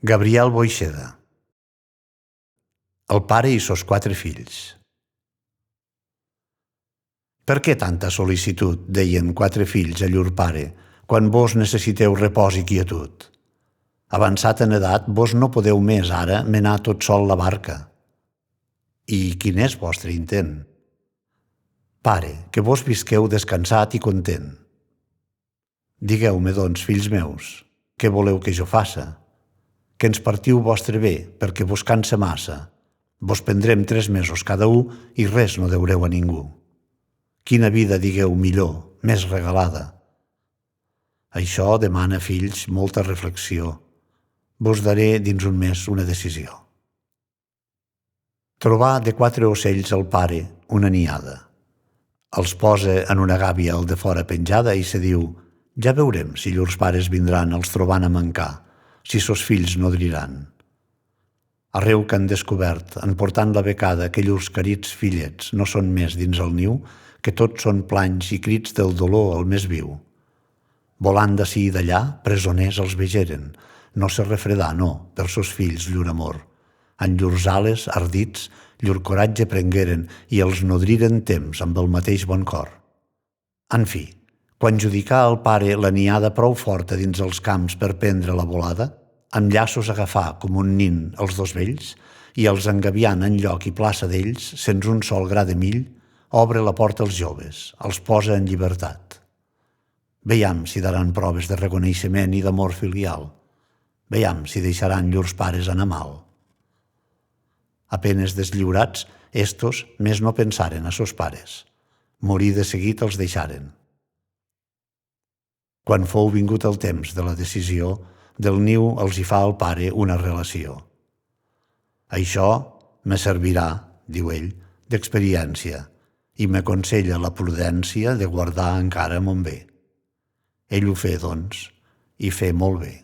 Gabriel Boixeda. El pare i sos 4 fills. Per què tanta sol·licitud, deien 4 fills a llur pare, quan vos necessiteu repòs i quietud? Avançat en edat, vos no podeu més ara menar tot sol la barca. I quin és vostre intent? Pare, que vos visqueu descansat i content. Digueu-me, doncs, fills meus, què voleu que jo faça? Que ens partiu vostre bé, perquè vos cansa massa. Vos prendrem 3 mesos cada un i res no deureu a ningú. Quina vida, digueu, millor, més regalada. Això demana, fills, molta reflexió. Vos daré dins un mes una decisió. Trobar de 4 ocells el pare una niada. Els posa en una gàbia al de fora penjada i se diu: ja veurem si llurs pares vindran els trobant a mancar, si sos fills nodriran. Arreu que han descobert, en portant la becada, que llurs carits fillets no són més dins el niu, que tots són planys i crits del dolor al més viu. Volant d'ací i d'allà, presoners els vegeren, no se refredà, no, per sos fills llur amor. En llurs ales, ardits, llur coratge prengueren i els nodriren temps amb el mateix bon cor. En fi, quan judicà al pare la niada prou forta dins els camps per prendre la volada, amb llaços agafà com un nin els 2 vells i els engaviant en lloc i plaça d'ells, sens un sol gra de mill, obre la porta als joves, els posa en llibertat. Veiam si daran proves de reconeixement i d'amor filial. Veiam si deixaran llurs pares anar mal. Apenes deslliurats, estos més no pensaren a sos pares. Morir de seguit els deixaren. Quan fou vingut el temps de la decisió, del niu els hi fa el pare una relació. Això me servirà, diu ell, d'experiència i m'aconsella la prudència de guardar encara mon bé. Ell ho fe, doncs, i fe molt bé.